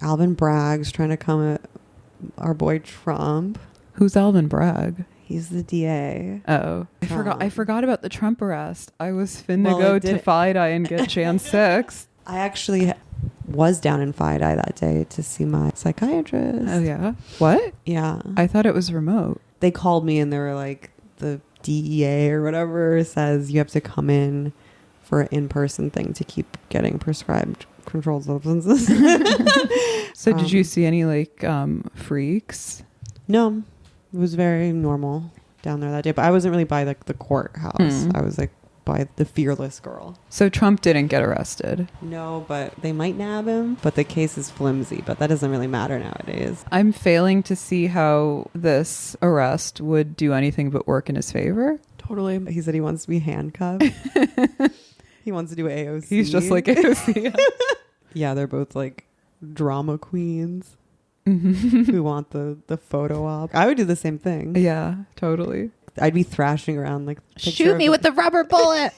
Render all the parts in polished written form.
Alvin Bragg's trying to come at our boy Trump. Who's Alvin Bragg? He's the DA. Oh, I forgot about the Trump arrest. I was finna go to FIDI and get Jan 6. I actually was down in FIDI that day to see my psychiatrist. Oh, yeah? What? Yeah. I thought it was remote. They called me and they were like, the DEA or whatever says you have to come in for an in-person thing to keep getting prescribed controlled substances. So did you see any like freaks? No, it was very normal down there that day, but I wasn't really by like the courthouse. I was like by the fearless girl. So Trump didn't get arrested? No, but they might nab him, but the case is flimsy, but that doesn't really matter nowadays. I'm failing to see how this arrest would do anything but work in his favor. Totally. He said he wants to be handcuffed. He wants to do AOC. He's just like AOC. Yeah, they're both like drama queens who want the photo op. I would do the same thing. Yeah, totally. I'd be thrashing around like shoot me with the rubber bullet.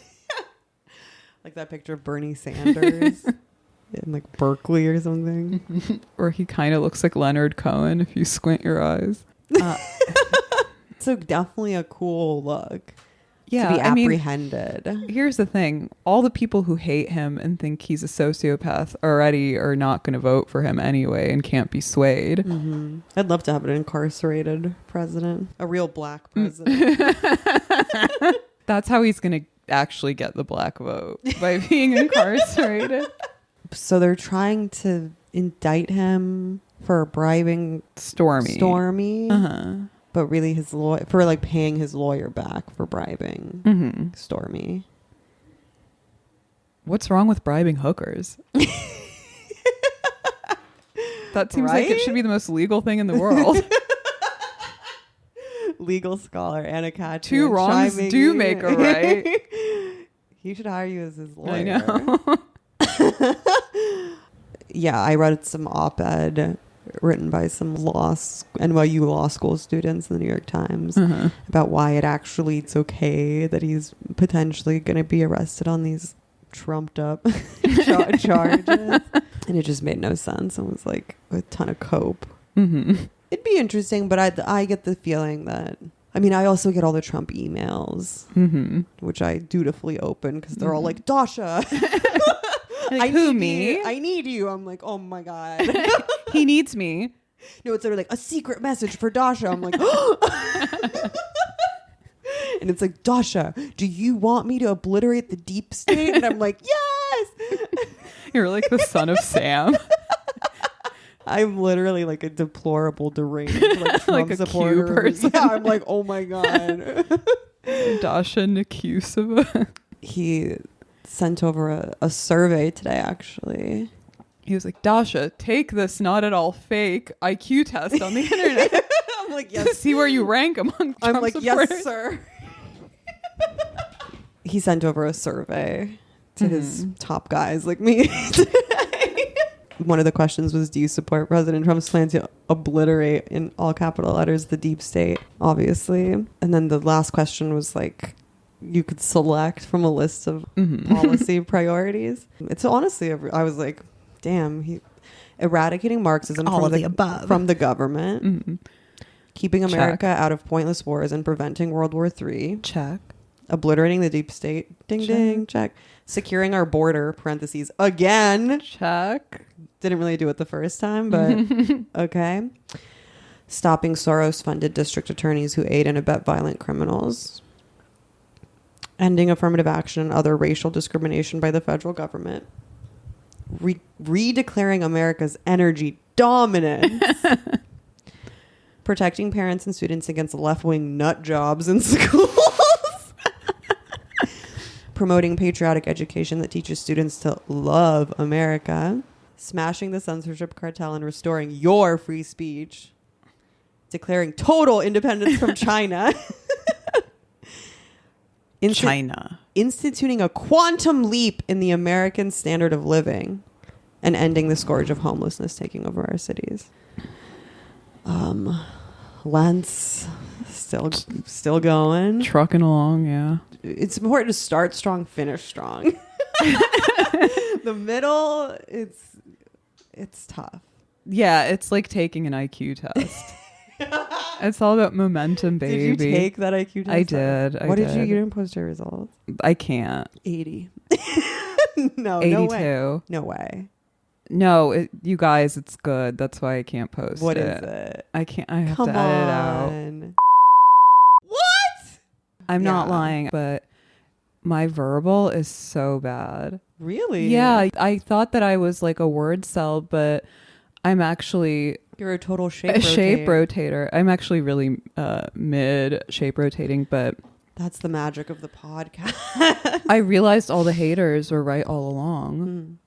Like that picture of Bernie Sanders in like Berkeley or something. Or he kind of looks like Leonard Cohen if you squint your eyes. So definitely a cool look. Yeah, to be apprehended. Here's the thing. All the people who hate him and think he's a sociopath already are not going to vote for him anyway and can't be swayed. Mm-hmm. I'd love to have an incarcerated president. A real black president. That's how he's going to actually get the black vote, by being incarcerated. So they're trying to indict him for bribing Stormy. Uh-huh. But really his lawyer, for like paying his lawyer back for bribing Stormy. What's wrong with bribing hookers? That seems like it should be the most legal thing in the world. Legal scholar Anna Katch. Two wrongs do make a right. He should hire you as his lawyer. I know. Yeah, I read some op-ed written by some NYU law school students in the New York Times about why it's okay that he's potentially going to be arrested on these trumped up charges. And it just made no sense and was like a ton of cope. It'd be interesting, but I get the feeling that, I mean, I also get all the Trump emails, which I dutifully open because they're all like, Dasha. Like, who, me? I need you. I'm like, oh my God. He needs me. No, it's sort of like a secret message for Dasha. I'm like, and it's like, Dasha, do you want me to obliterate the deep state? And I'm like, yes. You're like the son of Sam. I'm literally like a deplorable deranged like Trump like a supporter. Q person. Yeah, I'm like, oh my God. Dasha Nikusova. He sent over a survey today, actually. He was like, Dasha, take this not at all fake IQ test on the internet. I'm like, to yes. see where you rank among Trump I'm like, supporters. yes, sir. He sent over a survey to his top guys like me today. One of the questions was, do you support President Trump's plan to obliterate, in all capital letters, the deep state? Obviously. And then the last question was like, you could select from a list of policy priorities. It's honestly, I was like, damn, eradicating Marxism from the government, keeping America out of pointless wars and preventing World War III. Check. Obliterating the deep state. Ding, ding, check. Securing our border, parentheses, again. Check. Didn't really do it the first time, but okay. Stopping Soros-funded district attorneys who aid and abet violent criminals. Ending affirmative action and other racial discrimination by the federal government. Redeclaring America's energy dominance. Protecting parents and students against left-wing nut jobs in schools. Promoting patriotic education that teaches students to love America. Smashing the censorship cartel and restoring your free speech. Declaring total independence from China. Instituting a quantum leap in the American standard of living and ending the scourge of homelessness taking over our cities. Lance still going. Trucking along, yeah. It's important to start strong, finish strong. The middle, it's tough. Yeah, it's like taking an IQ test. It's all about momentum, baby. Did you take that IQ test? I did. What did you? You didn't post your results. I can't. 80. No, 82. no way. No way. No, you guys, it's good. That's why I can't post What it. is it? I can't. I have Come to edit it out. on. What? I'm not Yeah. lying, but my verbal is so bad. Really? Yeah, I thought that I was like a word cell, but I'm actually You're a total shape a shape rotator. I'm actually really mid shape rotating, but That's the magic of the podcast. I realized all the haters were right all along.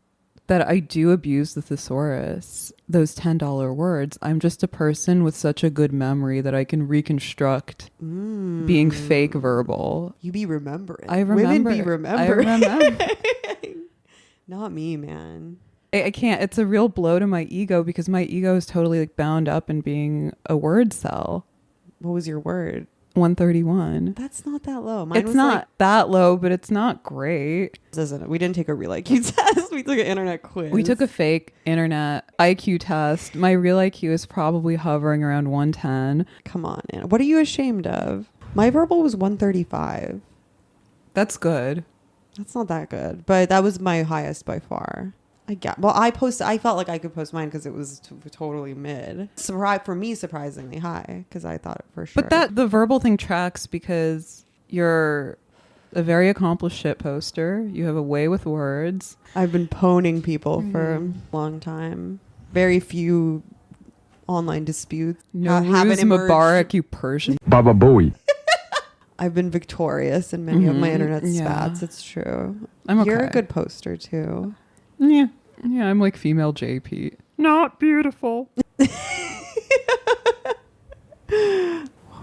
That I do abuse the thesaurus, those $10 words. I'm just a person with such a good memory that I can reconstruct being fake verbal. You be remembering. I remember. Women be remembering. I remember. Not me, man. I can't. It's a real blow to my ego because my ego is totally like bound up in being a word cell. What was your word? 131. That's not that low. Mine It's was not like, that low, but it's not great. isn't it? We didn't take a real IQ test. We took an internet quiz. We took a fake internet IQ test. My real IQ is probably hovering around 110. Come on, Anna. What are you ashamed of? My verbal was 135. That's good. That's not that good, but that was my highest by far. I felt like I could post mine because it was totally mid. For me, surprisingly high because I thought it for sure. But the verbal thing tracks because you're a very accomplished shit poster. You have a way with words. I've been poning people for a long time. Very few online disputes. Nowruz Mubarak, you Persian. Baba Booey. I've been victorious in many of my internet spats. It's true. I'm okay. You're a good poster too. Yeah. Yeah, I'm like female JP. Not beautiful. What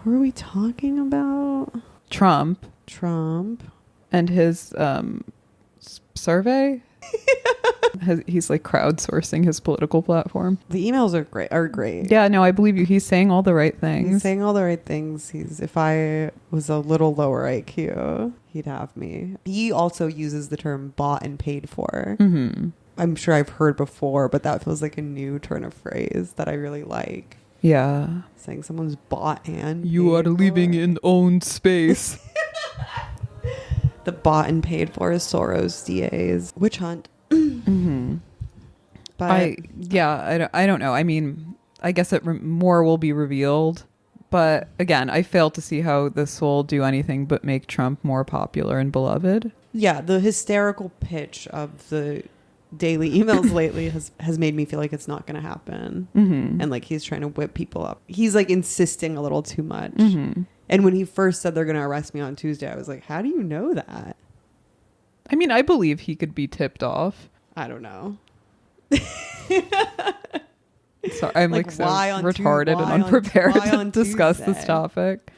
were we talking about? Trump and his survey. He's like crowdsourcing his political platform. The emails are great. Yeah, no, I believe you. He's saying all the right things. He's saying all the right things. If I was a little lower IQ, he'd have me. He also uses the term bought and paid for. Mm-hmm. I'm sure I've heard before, but that feels like a new turn of phrase that I really like. Yeah. Saying someone's bought and you are living in owned space. The bought and paid for is Soros DA's witch hunt. Mm-hmm. But I don't know. I mean, I guess more will be revealed. But again, I fail to see how this will do anything but make Trump more popular and beloved. Yeah, the hysterical pitch of the daily emails lately has made me feel like it's not going to happen. Mm-hmm. And like he's trying to whip people up. He's like insisting a little too much. Mm-hmm. And when he first said they're going to arrest me on Tuesday, I was like, how do you know that? I mean, I believe he could be tipped off. I don't know. Sorry, I'm like so why retarded and unprepared to discuss this topic.